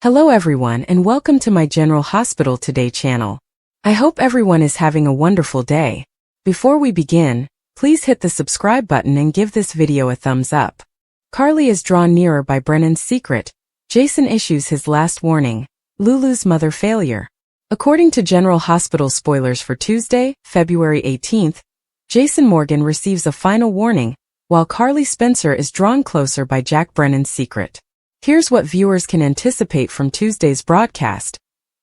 Hello everyone and welcome to my General Hospital Today channel. I hope everyone is having a wonderful day. Before we begin, please hit the subscribe button and give this video a thumbs up. Carly is drawn nearer by Brennan's secret. Jason issues his last warning. Lulu's mother failure. According to General Hospital spoilers for Tuesday, February 18th, Jason Morgan receives a final warning, while Carly Spencer is drawn closer by Jack Brennan's secret. Here's what viewers can anticipate from Tuesday's broadcast,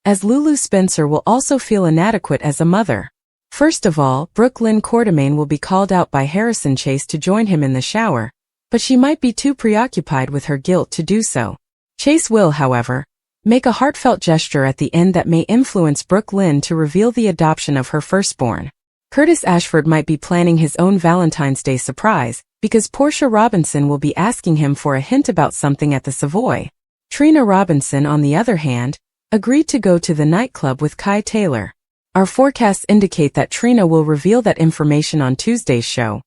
as Lulu Spencer will also feel inadequate as a mother. First of all, Brooke Lynn Quartermaine will be called out by Harrison Chase to join him in the shower, but she might be too preoccupied with her guilt to do so. Chase will, however, make a heartfelt gesture at the end that may influence Brooke Lynn to reveal the adoption of her firstborn. Curtis Ashford might be planning his own Valentine's Day surprise, because Portia Robinson will be asking him for a hint about something at the Savoy. Trina Robinson, on the other hand, agreed to go to the nightclub with Kai Taylor. Our forecasts indicate that Trina will reveal that information on Tuesday's show,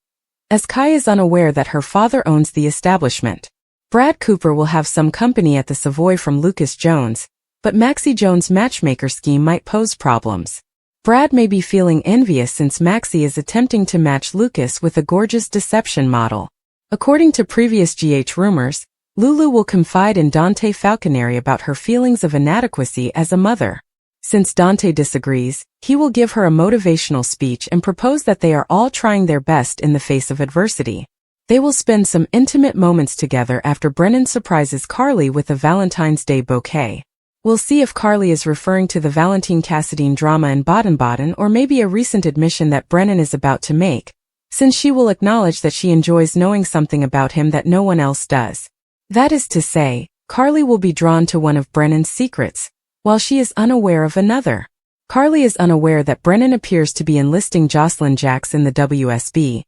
as Kai is unaware that her father owns the establishment. Brad Cooper will have some company at the Savoy from Lucas Jones, but Maxie Jones' matchmaker scheme might pose problems. Brad may be feeling envious since Maxie is attempting to match Lucas with a gorgeous deception model. According to previous GH rumors, Lulu will confide in Dante Falconeri about her feelings of inadequacy as a mother. Since Dante disagrees, he will give her a motivational speech and propose that they are all trying their best in the face of adversity. They will spend some intimate moments together after Brennan surprises Carly with a Valentine's Day bouquet. We'll see if Carly is referring to the Valentine Cassadine drama in Baden-Baden or maybe a recent admission that Brennan is about to make, since she will acknowledge that she enjoys knowing something about him that no one else does. That is to say, Carly will be drawn to one of Brennan's secrets, while she is unaware of another. Carly is unaware that Brennan appears to be enlisting Jocelyn Jacks in the WSB,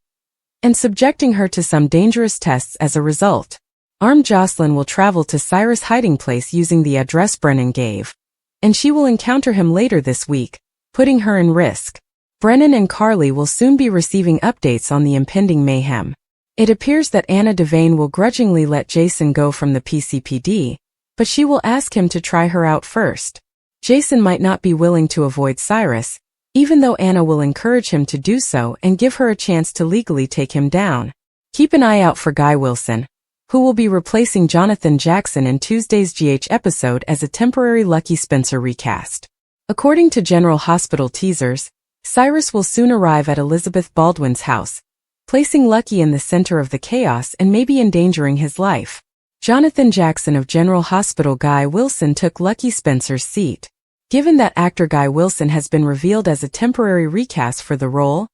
and subjecting her to some dangerous tests as a result. Armed Jocelyn will travel to Cyrus' hiding place using the address Brennan gave, and she will encounter him later this week, putting her in risk. Brennan and Carly will soon be receiving updates on the impending mayhem. It appears that Anna Devane will grudgingly let Jason go from the PCPD, but she will ask him to try her out first. Jason might not be willing to avoid Cyrus, even though Anna will encourage him to do so and give her a chance to legally take him down. Keep an eye out for Guy Wilson, who will be replacing Jonathan Jackson in Tuesday's GH episode as a temporary Lucky Spencer recast. According to General Hospital teasers, Cyrus will soon arrive at Elizabeth Baldwin's house, placing Lucky in the center of the chaos and maybe endangering his life. Jonathan Jackson of General Hospital Guy Wilson took Lucky Spencer's seat. Given that actor Guy Wilson has been revealed as a temporary recast for the role,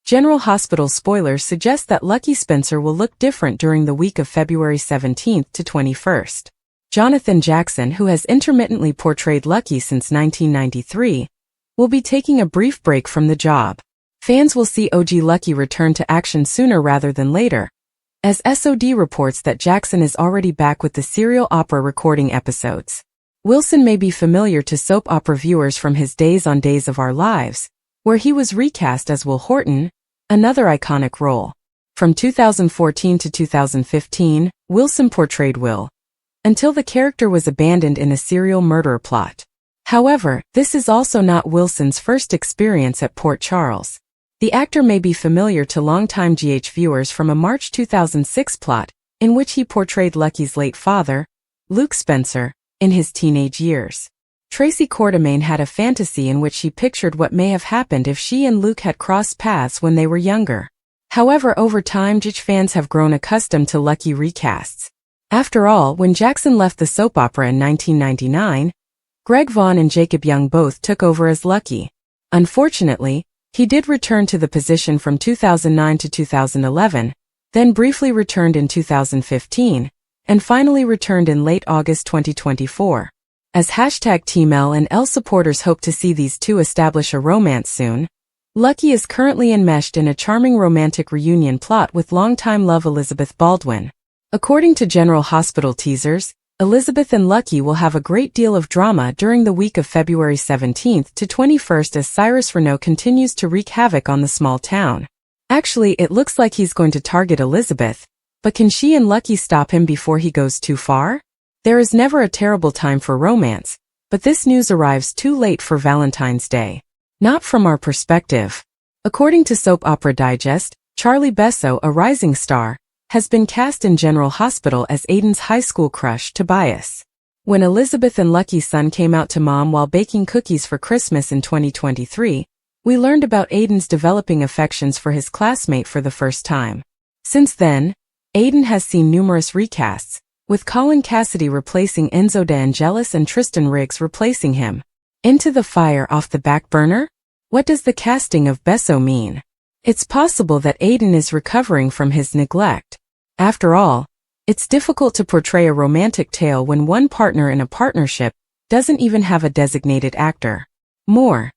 General Hospital spoilers suggest that Lucky Spencer will look different during the week of February 17th to 21st. Jonathan Jackson, who has intermittently portrayed Lucky since 1993, will be taking a brief break from the job. Fans will see OG Lucky return to action sooner rather than later, as SOD reports that Jackson is already back with the serial opera recording episodes. Wilson may be familiar to soap opera viewers from his days on Days of Our Lives, where he was recast as Will Horton, another iconic role. From 2014 to 2015, Wilson portrayed Will, until the character was abandoned in a serial murder plot. However, this is also not Wilson's first experience at Port Charles. The actor may be familiar to longtime GH viewers from a March 2006 plot, in which he portrayed Lucky's late father, Luke Spencer, in his teenage years. Tracy Quartermaine had a fantasy in which she pictured what may have happened if she and Luke had crossed paths when they were younger. However, over time GH fans have grown accustomed to Lucky recasts. After all, when Jackson left the soap opera in 1999, Greg Vaughn and Jacob Young both took over as Lucky. Unfortunately, he did return to the position from 2009 to 2011, then briefly returned in 2015, and finally returned in late August 2024. As Team L and L supporters hope to see these two establish a romance soon, Lucky is currently enmeshed in a charming romantic reunion plot with longtime love Elizabeth Baldwin. According to General Hospital teasers, Elizabeth and Lucky will have a great deal of drama during the week of February 17th to 21st as Cyrus Renaud continues to wreak havoc on the small town. Actually, it looks like he's going to target Elizabeth, but can she and Lucky stop him before he goes too far? There is never a terrible time for romance, but this news arrives too late for Valentine's Day. Not from our perspective. According to Soap Opera Digest, Charlie Besso, a rising star, has been cast in General Hospital as Aiden's high school crush, Tobias. When Elizabeth and Lucky's son came out to Mom while baking cookies for Christmas in 2023, we learned about Aiden's developing affections for his classmate for the first time. Since then, Aiden has seen numerous recasts, with Colin Cassidy replacing Enzo De Angelis and Tristan Riggs replacing him. Into the Fire off the back burner? What does the casting of Besso mean? It's possible that Aiden is recovering from his neglect. After all, it's difficult to portray a romantic tale when one partner in a partnership doesn't even have a designated actor. More.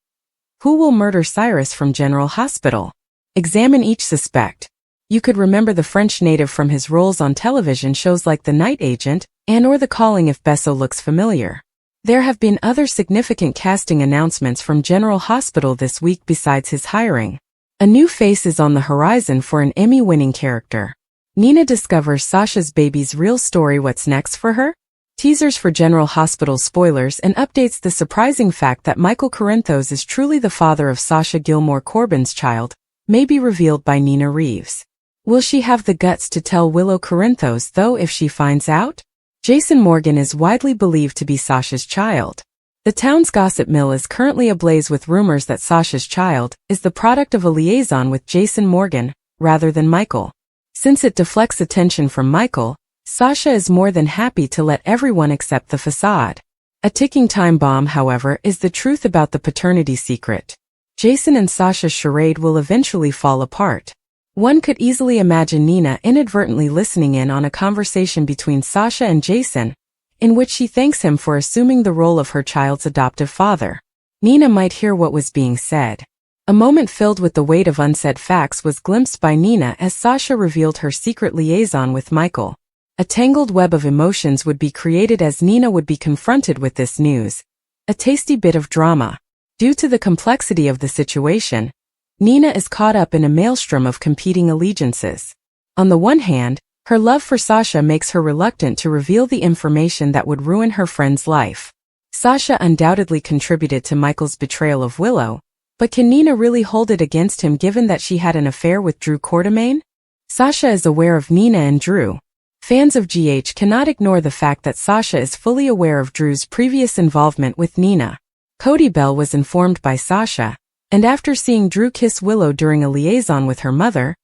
Who will murder Cyrus from General Hospital? Examine each suspect. You could remember the French native from his roles on television shows like The Night Agent and/or The Calling if Besso looks familiar. There have been other significant casting announcements from General Hospital this week besides his hiring. A new face is on the horizon for an Emmy-winning character. Nina discovers Sasha's baby's real story. What's next for her? Teasers for General Hospital spoilers and updates. The surprising fact that Michael Corinthos is truly the father of Sasha Gilmore Corbin's child may be revealed by Nina Reeves. Will she have the guts to tell Willow Corinthos though if she finds out? Jason Morgan is widely believed to be Sasha's child. The town's gossip mill is currently ablaze with rumors that Sasha's child is the product of a liaison with Jason Morgan, rather than Michael. Since it deflects attention from Michael, Sasha is more than happy to let everyone accept the facade. A ticking time bomb, however, is the truth about the paternity secret. Jason and Sasha's charade will eventually fall apart. One could easily imagine Nina inadvertently listening in on a conversation between Sasha and Jason, in which she thanks him for assuming the role of her child's adoptive father. Nina might hear what was being said. A moment filled with the weight of unsaid facts was glimpsed by Nina as Sasha revealed her secret liaison with Michael. A tangled web of emotions would be created as Nina would be confronted with this news. A tasty bit of drama. Due to the complexity of the situation, Nina is caught up in a maelstrom of competing allegiances. On the one hand, her love for Sasha makes her reluctant to reveal the information that would ruin her friend's life. Sasha undoubtedly contributed to Michael's betrayal of Willow, but can Nina really hold it against him given that she had an affair with Drew Quartermaine? Sasha is aware of Nina and Drew. Fans of GH cannot ignore the fact that Sasha is fully aware of Drew's previous involvement with Nina. Cody Bell was informed by Sasha, and after seeing Drew kiss Willow during a liaison with her mother,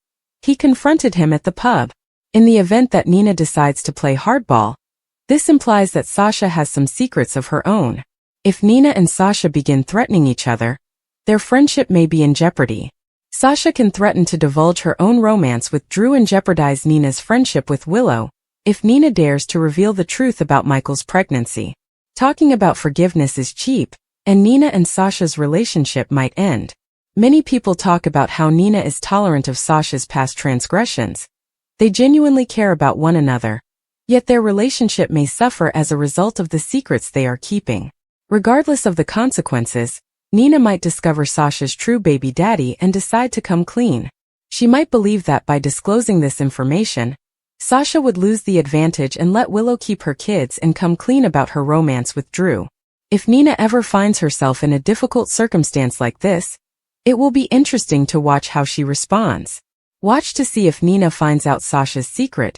he confronted him at the pub. In the event that Nina decides to play hardball, this implies that Sasha has some secrets of her own. If Nina and Sasha begin threatening each other, their friendship may be in jeopardy. Sasha can threaten to divulge her own romance with Drew and jeopardize Nina's friendship with Willow if Nina dares to reveal the truth about Michael's pregnancy. Talking about forgiveness is cheap, and Nina and Sasha's relationship might end. Many people talk about how Nina is tolerant of Sasha's past transgressions. They genuinely care about one another, yet their relationship may suffer as a result of the secrets they are keeping. Regardless of the consequences, Nina might discover Sasha's true baby daddy and decide to come clean. She might believe that by disclosing this information, Sasha would lose the advantage and let Willow keep her kids and come clean about her romance with Drew. If Nina ever finds herself in a difficult circumstance like this, it will be interesting to watch how she responds. Watch to see if Nina finds out Sasha's secret,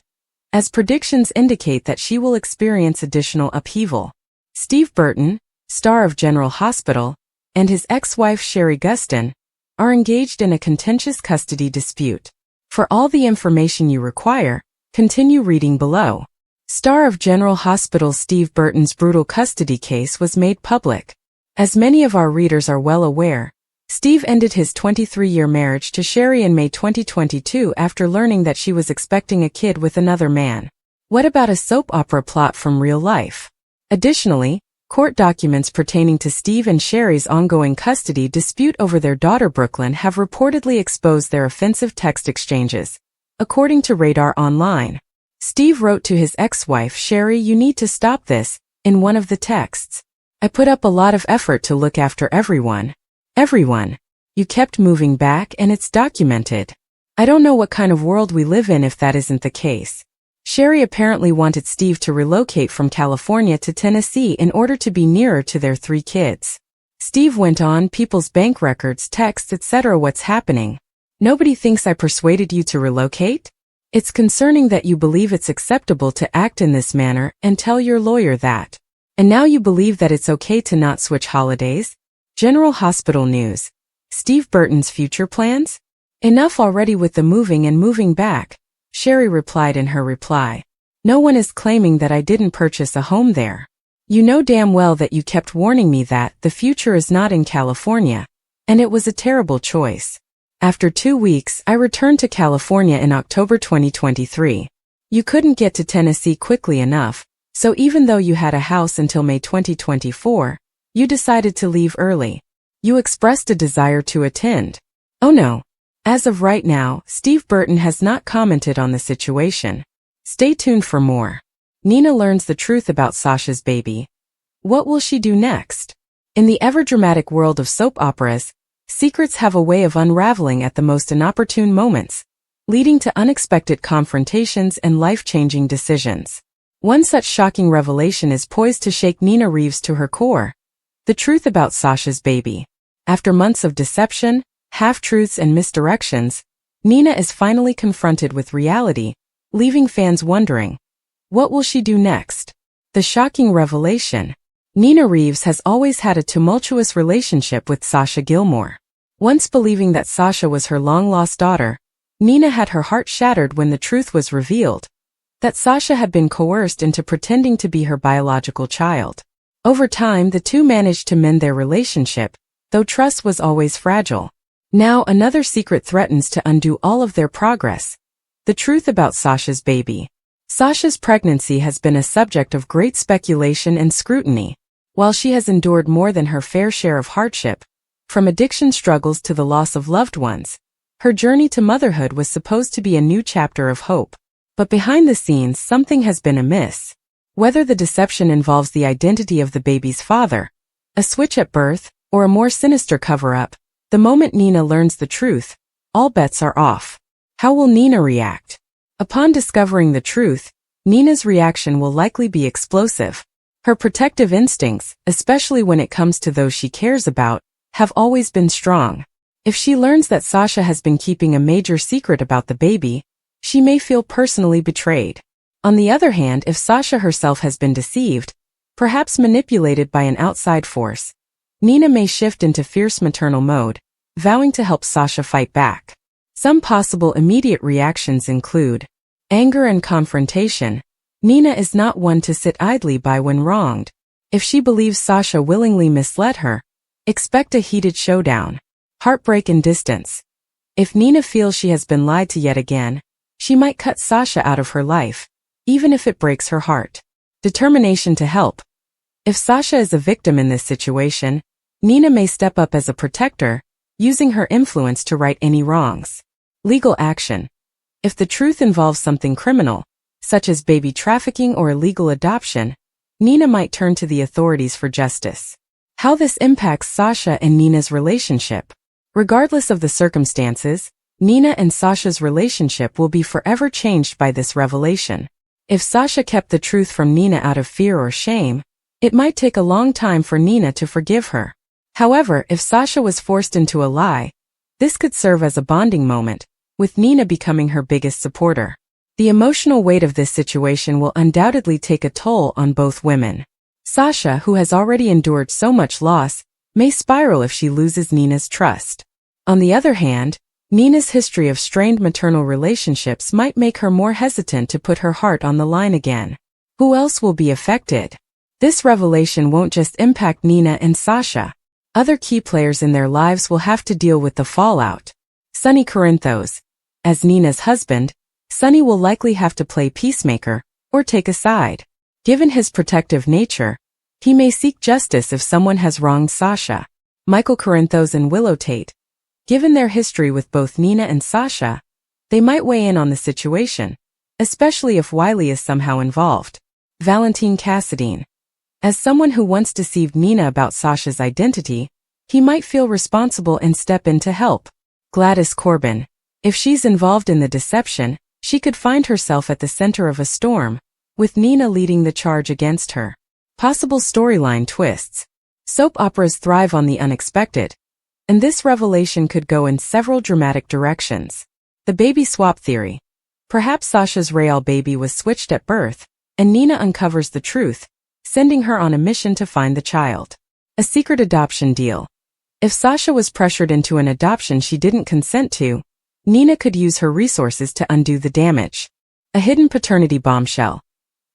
as predictions indicate that she will experience additional upheaval. Steve Burton, star of General Hospital, and his ex-wife Sherry Gustin are engaged in a contentious custody dispute. For all the information you require, continue reading below. Star of General Hospital Steve Burton's brutal custody case was made public. As many of our readers are well aware, Steve ended his 23-year marriage to Sherry in May 2022 after learning that she was expecting a kid with another man. What about a soap opera plot from real life? Additionally, court documents pertaining to Steve and Sherry's ongoing custody dispute over their daughter Brooklyn have reportedly exposed their offensive text exchanges. According to Radar Online, Steve wrote to his ex-wife Sherry, "You need to stop this," in one of the texts. "I put up a lot of effort to look after everyone. Everyone. You kept moving back and it's documented. I don't know what kind of world we live in if that isn't the case. Sherry apparently wanted Steve to relocate from California to Tennessee in order to be nearer to their 3 kids. Steve went on, people's bank records, texts, etc. What's happening? Nobody thinks I persuaded you to relocate? It's concerning that you believe it's acceptable to act in this manner and tell your lawyer that. And now you believe that it's okay to not switch holidays? General Hospital News. Steve Burton's future plans? Enough already with the moving and moving back, Sherry replied in her reply. No one is claiming that I didn't purchase a home there. You know damn well that you kept warning me that the future is not in California, and it was a terrible choice. After 2 weeks, I returned to California in October 2023. You couldn't get to Tennessee quickly enough, so even though you had a house until May 2024, you decided to leave early. You expressed a desire to attend. Oh no. As of right now, Steve Burton has not commented on the situation. Stay tuned for more. Nina learns the truth about Sasha's baby. What will she do next? In the ever-dramatic world of soap operas, secrets have a way of unraveling at the most inopportune moments, leading to unexpected confrontations and life-changing decisions. One such shocking revelation is poised to shake Nina Reeves to her core. The truth about Sasha's baby. After months of deception, half-truths and misdirections, Nina is finally confronted with reality, leaving fans wondering, what will she do next? The shocking revelation. Nina Reeves has always had a tumultuous relationship with Sasha Gilmore. Once believing that Sasha was her long-lost daughter, Nina had her heart shattered when the truth was revealed, that Sasha had been coerced into pretending to be her biological child. Over time, the two managed to mend their relationship, though trust was always fragile. Now another secret threatens to undo all of their progress. The truth about Sasha's baby. Sasha's pregnancy has been a subject of great speculation and scrutiny. While she has endured more than her fair share of hardship, from addiction struggles to the loss of loved ones, her journey to motherhood was supposed to be a new chapter of hope. But behind the scenes, something has been amiss. Whether the deception involves the identity of the baby's father, a switch at birth, or a more sinister cover-up, the moment Nina learns the truth, all bets are off. How will Nina react? Upon discovering the truth, Nina's reaction will likely be explosive. Her protective instincts, especially when it comes to those she cares about, have always been strong. If she learns that Sasha has been keeping a major secret about the baby, she may feel personally betrayed. On the other hand, if Sasha herself has been deceived, perhaps manipulated by an outside force, Nina may shift into fierce maternal mode, vowing to help Sasha fight back. Some possible immediate reactions include anger and confrontation. Nina is not one to sit idly by when wronged. If she believes Sasha willingly misled her, expect a heated showdown. Heartbreak and distance. If Nina feels she has been lied to yet again, she might cut Sasha out of her life, even if it breaks her heart. Determination to help. If Sasha is a victim in this situation, Nina may step up as a protector, using her influence to right any wrongs. Legal action. If the truth involves something criminal, such as baby trafficking or illegal adoption, Nina might turn to the authorities for justice. How this impacts Sasha and Nina's relationship. Regardless of the circumstances, Nina and Sasha's relationship will be forever changed by this revelation. If Sasha kept the truth from Nina out of fear or shame, it might take a long time for Nina to forgive her. However, if Sasha was forced into a lie, this could serve as a bonding moment, with Nina becoming her biggest supporter. The emotional weight of this situation will undoubtedly take a toll on both women. Sasha, who has already endured so much loss, may spiral if she loses Nina's trust. On the other hand, Nina's history of strained maternal relationships might make her more hesitant to put her heart on the line again. Who else will be affected? This revelation won't just impact Nina and Sasha. Other key players in their lives will have to deal with the fallout. Sonny Corinthos. As Nina's husband, Sonny will likely have to play peacemaker, or take a side. Given his protective nature, he may seek justice if someone has wronged Sasha. Michael Corinthos and Willow Tate. Given their history with both Nina and Sasha, they might weigh in on the situation, especially if Wiley is somehow involved. Valentine Cassadine. As someone who once deceived Nina about Sasha's identity, he might feel responsible and step in to help. Gladys Corbin. If she's involved in the deception, She could find herself at the center of a storm, with Nina leading the charge against her. Possible storyline twists. Soap operas thrive on the unexpected, and this revelation could go in several dramatic directions. The baby swap theory. Perhaps Sasha's real baby was switched at birth, and Nina uncovers the truth, sending her on a mission to find the child. A secret adoption deal. If Sasha was pressured into an adoption she didn't consent to, Nina could use her resources to undo the damage. A hidden paternity bombshell.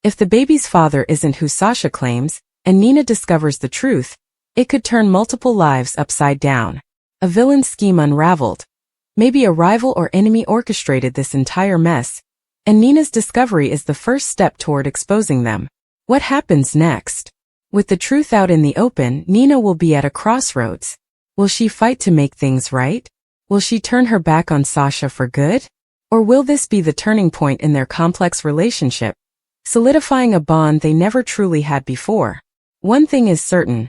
If the baby's father isn't who Sasha claims, and Nina discovers the truth, it could turn multiple lives upside down. A villain scheme unraveled. Maybe a rival or enemy orchestrated this entire mess, and Nina's discovery is the first step toward exposing them. What happens next? With the truth out in the open, Nina will be at a crossroads. Will she fight to make things right? Will she turn her back on Sasha for good? Or will this be the turning point in their complex relationship, solidifying a bond they never truly had before? One thing is certain.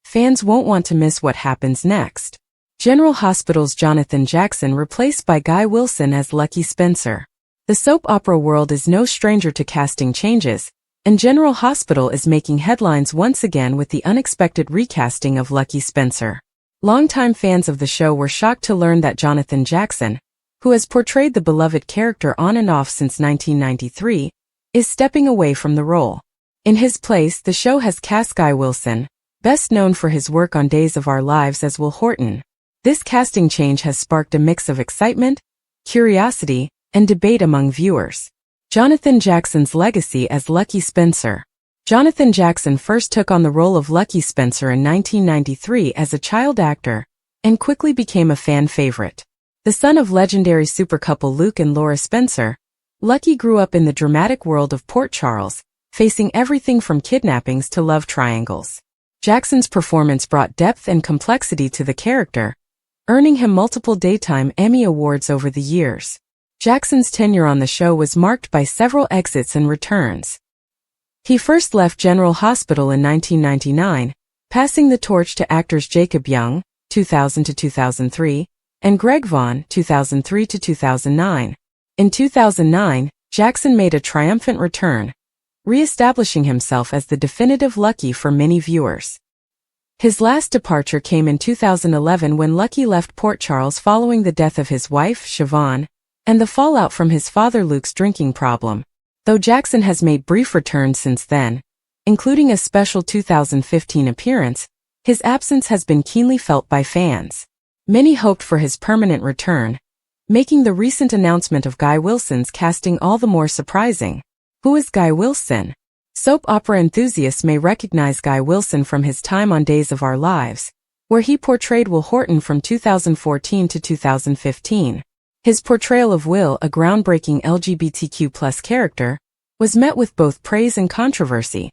Fans won't want to miss what happens next. General Hospital's Jonathan Jackson replaced by Guy Wilson as Lucky Spencer. The soap opera world is no stranger to casting changes, and General Hospital is making headlines once again with the unexpected recasting of Lucky Spencer. Longtime fans of the show were shocked to learn that Jonathan Jackson, who has portrayed the beloved character on and off since 1993, is stepping away from the role. In his place, the show has cast Guy Wilson, best known for his work on Days of Our Lives as Will Horton. This casting change has sparked a mix of excitement, curiosity, and debate among viewers. Jonathan Jackson's legacy as Lucky Spencer. Jonathan Jackson first took on the role of Lucky Spencer in 1993 as a child actor, and quickly became a fan favorite. The son of legendary super couple Luke and Laura Spencer, Lucky grew up in the dramatic world of Port Charles, facing everything from kidnappings to love triangles. Jackson's performance brought depth and complexity to the character, earning him multiple Daytime Emmy Awards over the years. Jackson's tenure on the show was marked by several exits and returns. He first left General Hospital in 1999, passing the torch to actors Jacob Young, 2000 to 2003, and Greg Vaughn, 2003 to 2009. In 2009, Jackson made a triumphant return, re-establishing himself as the definitive Lucky for many viewers. His last departure came in 2011 when Lucky left Port Charles following the death of his wife, Siobhan, and the fallout from his father Luke's drinking problem. Though Jackson has made brief returns since then, including a special 2015 appearance, his absence has been keenly felt by fans. Many hoped for his permanent return, making the recent announcement of Guy Wilson's casting all the more surprising. Who is Guy Wilson? Soap opera enthusiasts may recognize Guy Wilson from his time on Days of Our Lives, where he portrayed Will Horton from 2014 to 2015. His portrayal of Will, a groundbreaking LGBTQ+ character, was met with both praise and controversy,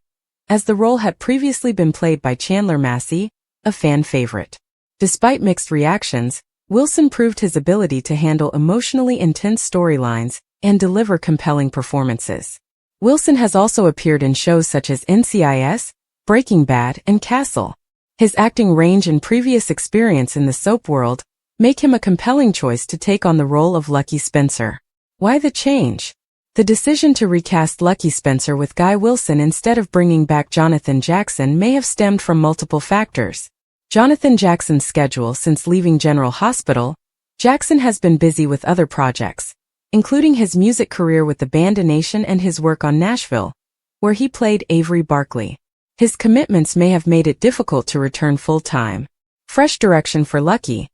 as the role had previously been played by Chandler Massey, a fan favorite. Despite mixed reactions, Wilson proved his ability to handle emotionally intense storylines and deliver compelling performances. Wilson has also appeared in shows such as NCIS, Breaking Bad, and Castle. His acting range and previous experience in the soap world make him a compelling choice to take on the role of Lucky Spencer. Why the change? The decision to recast Lucky Spencer with Guy Wilson instead of bringing back Jonathan Jackson may have stemmed from multiple factors. Jonathan Jackson's schedule. Since leaving General Hospital, Jackson has been busy with other projects, including his music career with the band A Nation and his work on Nashville, where he played Avery Barkley. His commitments may have made it difficult to return full-time. Fresh direction for Lucky.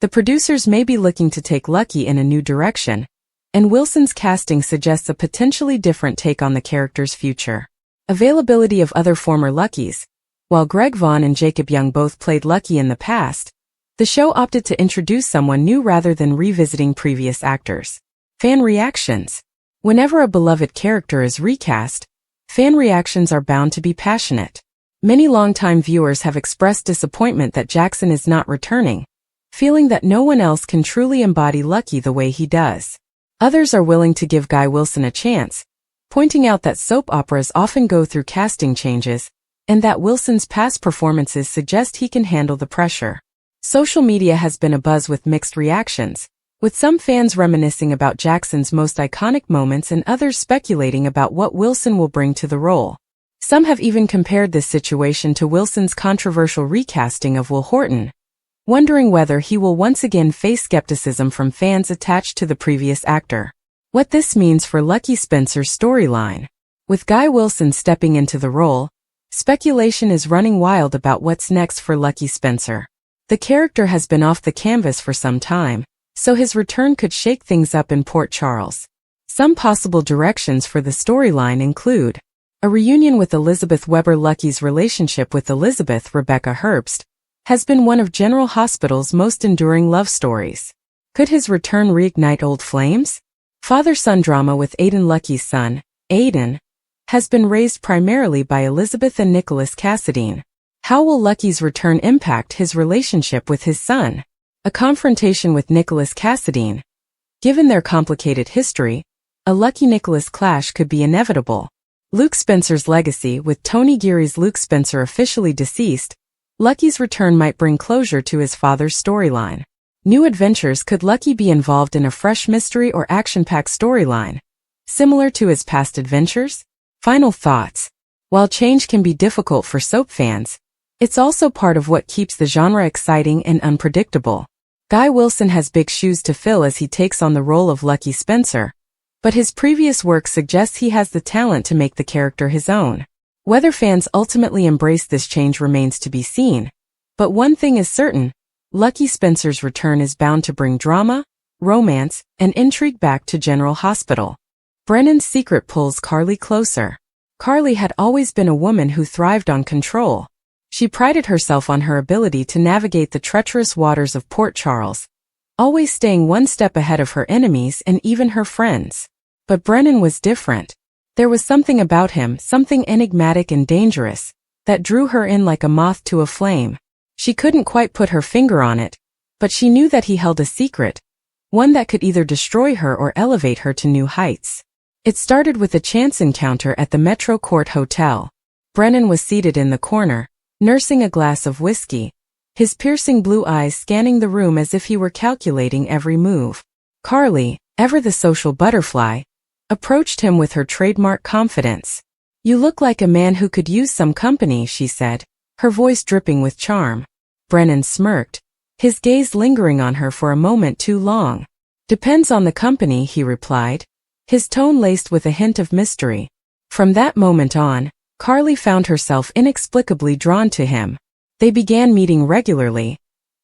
The producers may be looking to take Lucky in a new direction, and Wilson's casting suggests a potentially different take on the character's future. Availability of other former Luckies. While Greg Vaughn and Jacob Young both played Lucky in the past, the show opted to introduce someone new rather than revisiting previous actors. Fan reactions. Whenever a beloved character is recast, fan reactions are bound to be passionate. Many longtime viewers have expressed disappointment that Jackson is not returning, feeling that no one else can truly embody Lucky the way he does. Others are willing to give Guy Wilson a chance, pointing out that soap operas often go through casting changes, and that Wilson's past performances suggest he can handle the pressure. Social media has been abuzz with mixed reactions, with some fans reminiscing about Jackson's most iconic moments and others speculating about what Wilson will bring to the role. Some have even compared this situation to Wilson's controversial recasting of Will Horton, wondering whether he will once again face skepticism from fans attached to the previous actor. What this means for Lucky Spencer's storyline. With Guy Wilson stepping into the role, speculation is running wild about what's next for Lucky Spencer. The character has been off the canvas for some time, so his return could shake things up in Port Charles. Some possible directions for the storyline include a reunion with Elizabeth Weber. Lucky's relationship with Elizabeth Rebecca Herbst has been one of General Hospital's most enduring love stories. Could his return reignite old flames? Father-son drama with Aiden. Lucky's son, Aiden, has been raised primarily by Elizabeth and Nicholas Cassadine. How will Lucky's return impact his relationship with his son? A confrontation with Nicholas Cassadine. Given their complicated history, a Lucky-Nicholas clash could be inevitable. Luke Spencer's legacy. With Tony Geary's Luke Spencer officially deceased, Lucky's return might bring closure to his father's storyline. New adventures. Could Lucky be involved in a fresh mystery or action-packed storyline, similar to his past adventures? Final thoughts. While change can be difficult for soap fans, it's also part of what keeps the genre exciting and unpredictable. Guy Wilson has big shoes to fill as he takes on the role of Lucky Spencer, but his previous work suggests he has the talent to make the character his own. Whether fans ultimately embrace this change remains to be seen, but one thing is certain: Lucky Spencer's return is bound to bring drama, romance, and intrigue back to General Hospital. Brennan's secret pulls Carly closer. Carly had always been a woman who thrived on control. She prided herself on her ability to navigate the treacherous waters of Port Charles, always staying one step ahead of her enemies and even her friends. But Brennan was different. There was something about him, something enigmatic and dangerous, that drew her in like a moth to a flame. She couldn't quite put her finger on it, but she knew that he held a secret, one that could either destroy her or elevate her to new heights. It started with a chance encounter at the Metro Court Hotel. Brennan was seated in the corner, nursing a glass of whiskey, his piercing blue eyes scanning the room as if he were calculating every move. Carly, ever the social butterfly, approached him with her trademark confidence. "You look like a man who could use some company," she said, her voice dripping with charm. Brennan smirked, his gaze lingering on her for a moment too long. "Depends on the company," he replied, his tone laced with a hint of mystery. From that moment on, Carly found herself inexplicably drawn to him. They began meeting regularly,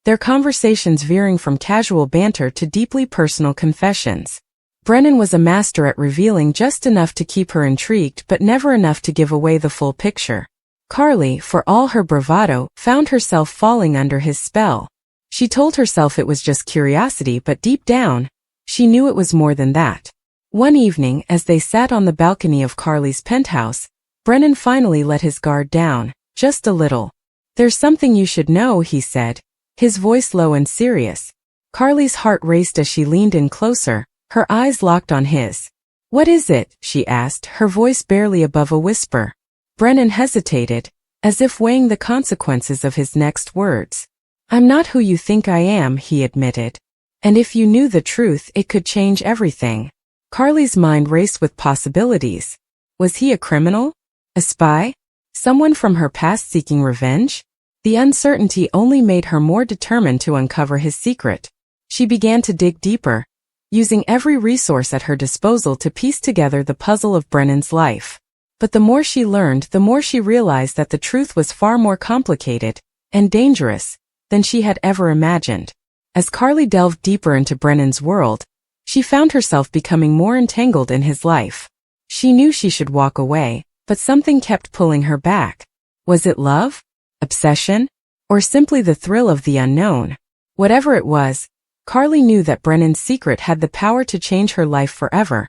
their conversations veering from casual banter to deeply personal confessions. Brennan was a master at revealing just enough to keep her intrigued but never enough to give away the full picture. Carly, for all her bravado, found herself falling under his spell. She told herself it was just curiosity, but deep down, she knew it was more than that. One evening, as they sat on the balcony of Carly's penthouse, Brennan finally let his guard down, just a little. "There's something you should know," he said, his voice low and serious. Carly's heart raced as she leaned in closer, her eyes locked on his. "What is it?" she asked, her voice barely above a whisper. Brennan hesitated, as if weighing the consequences of his next words. "I'm not who you think I am," he admitted. "And if you knew the truth, it could change everything." Carly's mind raced with possibilities. Was he a criminal? A spy? Someone from her past seeking revenge? The uncertainty only made her more determined to uncover his secret. She began to dig deeper, using every resource at her disposal to piece together the puzzle of Brennan's life. But the more she learned, the more she realized that the truth was far more complicated and dangerous than she had ever imagined. As Carly delved deeper into Brennan's world, she found herself becoming more entangled in his life. She knew she should walk away, but something kept pulling her back. Was it love? Obsession? Or simply the thrill of the unknown? Whatever it was, Carly knew that Brennan's secret had the power to change her life forever,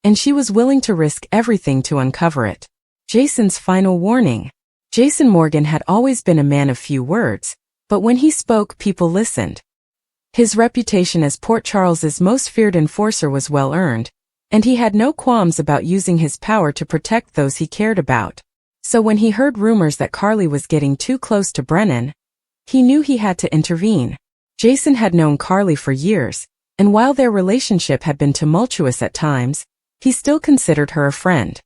and she was willing to risk everything to uncover it. Jason's final warning. Jason Morgan had always been a man of few words, but when he spoke, people listened. His reputation as Port Charles's most feared enforcer was well earned, and he had no qualms about using his power to protect those he cared about. So when he heard rumors that Carly was getting too close to Brennan, he knew he had to intervene. Jason had known Carly for years, and while their relationship had been tumultuous at times, he still considered her a friend.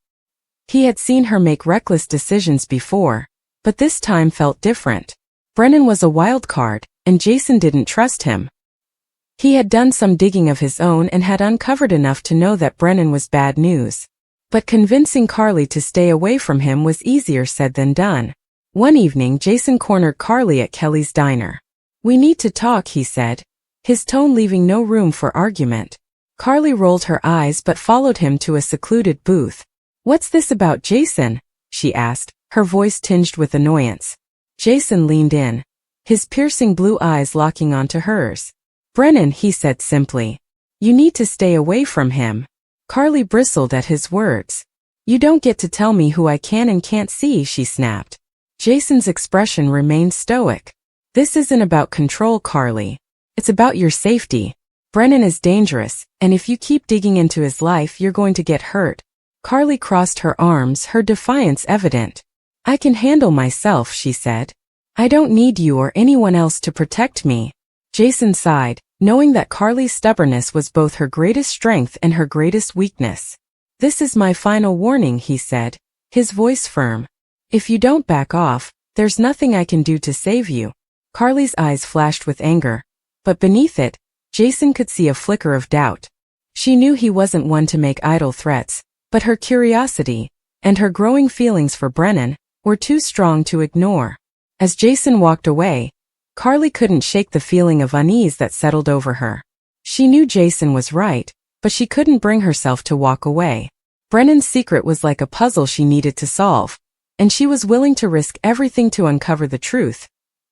He had seen her make reckless decisions before, but this time felt different. Brennan was a wild card, and Jason didn't trust him. He had done some digging of his own and had uncovered enough to know that Brennan was bad news. But convincing Carly to stay away from him was easier said than done. One evening Jason cornered Carly at Kelly's diner. "We need to talk," he said, his tone leaving no room for argument. Carly rolled her eyes but followed him to a secluded booth. "What's this about Jason?" she asked, her voice tinged with annoyance. Jason leaned in, his piercing blue eyes locking onto hers. "Brennan," he said simply. "You need to stay away from him." Carly bristled at his words. "You don't get to tell me who I can and can't see," she snapped. Jason's expression remained stoic. "This isn't about control, Carly. It's about your safety. Brennan is dangerous, and if you keep digging into his life you're going to get hurt." Carly crossed her arms, her defiance evident. "I can handle myself," she said. "I don't need you or anyone else to protect me." Jason sighed, knowing that Carly's stubbornness was both her greatest strength and her greatest weakness. "This is my final warning," he said, his voice firm. "If you don't back off, there's nothing I can do to save you." Carly's eyes flashed with anger, but beneath it, Jason could see a flicker of doubt. She knew he wasn't one to make idle threats, but her curiosity, and her growing feelings for Brennan, were too strong to ignore. As Jason walked away, Carly couldn't shake the feeling of unease that settled over her. She knew Jason was right, but she couldn't bring herself to walk away. Brennan's secret was like a puzzle she needed to solve, and she was willing to risk everything to uncover the truth,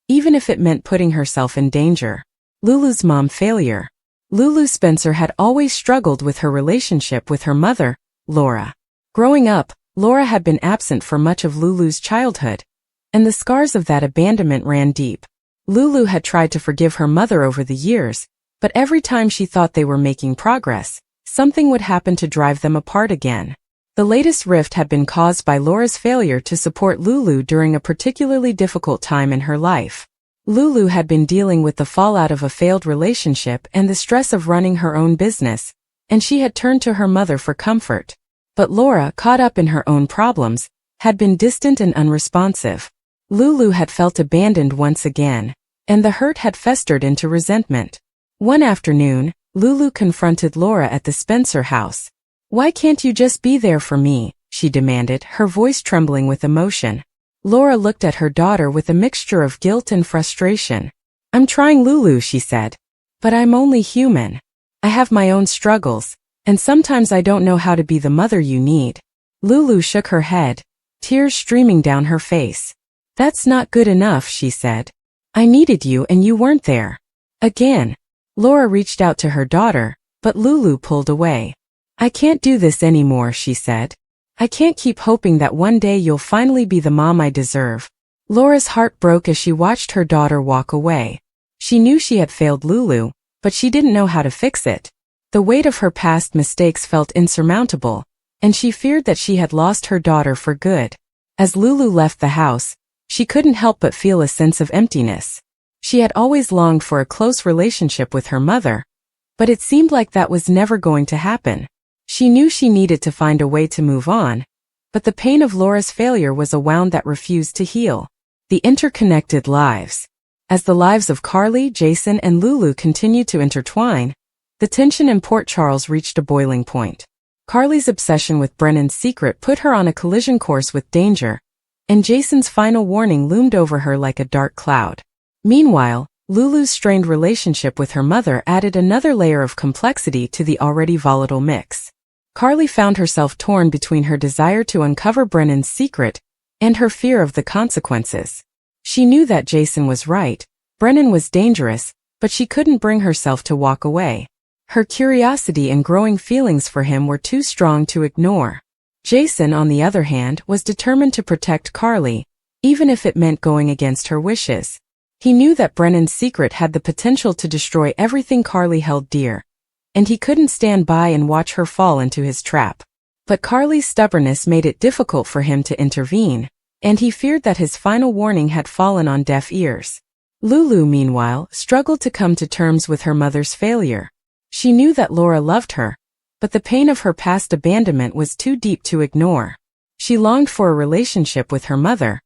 even if it meant putting herself in danger. Lulu's mom failure. Lulu Spencer had always struggled with her relationship with her mother, Laura. Growing up, Laura had been absent for much of Lulu's childhood, and the scars of that abandonment ran deep. Lulu had tried to forgive her mother over the years, but every time she thought they were making progress, something would happen to drive them apart again. The latest rift had been caused by Laura's failure to support Lulu during a particularly difficult time in her life. Lulu had been dealing with the fallout of a failed relationship and the stress of running her own business, and she had turned to her mother for comfort. But Laura, caught up in her own problems, had been distant and unresponsive. Lulu had felt abandoned once again, and the hurt had festered into resentment. One afternoon, Lulu confronted Laura at the Spencer house. "Why can't you just be there for me?" she demanded, her voice trembling with emotion. Laura looked at her daughter with a mixture of guilt and frustration. "I'm trying, Lulu," she said. "But I'm only human. I have my own struggles, and sometimes I don't know how to be the mother you need." Lulu shook her head, tears streaming down her face. "That's not good enough," she said. "I needed you and you weren't there." Again, Laura reached out to her daughter, but Lulu pulled away. "I can't do this anymore," she said. "I can't keep hoping that one day you'll finally be the mom I deserve." Laura's heart broke as she watched her daughter walk away. She knew she had failed Lulu, but she didn't know how to fix it. The weight of her past mistakes felt insurmountable, and she feared that she had lost her daughter for good. As Lulu left the house, she couldn't help but feel a sense of emptiness. She had always longed for a close relationship with her mother, but it seemed like that was never going to happen. She knew she needed to find a way to move on, but the pain of Laura's failure was a wound that refused to heal. The interconnected lives. As the lives of Carly, Jason, and Lulu continued to intertwine, the tension in Port Charles reached a boiling point. Carly's obsession with Brennan's secret put her on a collision course with danger, and Jason's final warning loomed over her like a dark cloud. Meanwhile, Lulu's strained relationship with her mother added another layer of complexity to the already volatile mix. Carly found herself torn between her desire to uncover Brennan's secret and her fear of the consequences. She knew that Jason was right, Brennan was dangerous, but she couldn't bring herself to walk away. Her curiosity and growing feelings for him were too strong to ignore. Jason, on the other hand, was determined to protect Carly, even if it meant going against her wishes. He knew that Brennan's secret had the potential to destroy everything Carly held dear, and he couldn't stand by and watch her fall into his trap. But Carly's stubbornness made it difficult for him to intervene, and he feared that his final warning had fallen on deaf ears. Lulu, meanwhile, struggled to come to terms with her mother's failure. She knew that Laura loved her, but the pain of her past abandonment was too deep to ignore. She longed for a relationship with her mother,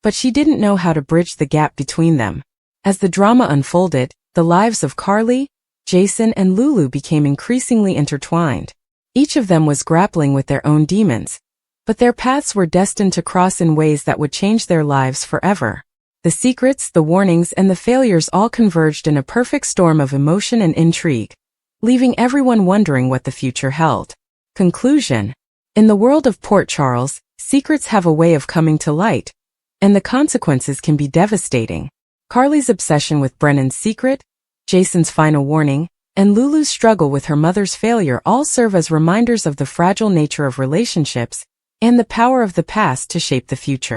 but she didn't know how to bridge the gap between them. As the drama unfolded, the lives of Carly, Jason, and Lulu became increasingly intertwined. Each of them was grappling with their own demons, but their paths were destined to cross in ways that would change their lives forever. The secrets, the warnings, and the failures all converged in a perfect storm of emotion and intrigue, leaving everyone wondering what the future held. Conclusion. In the world of Port Charles, secrets have a way of coming to light, and the consequences can be devastating. Carly's obsession with Brennan's secret, Jason's final warning, and Lulu's struggle with her mother's failure all serve as reminders of the fragile nature of relationships and the power of the past to shape the future.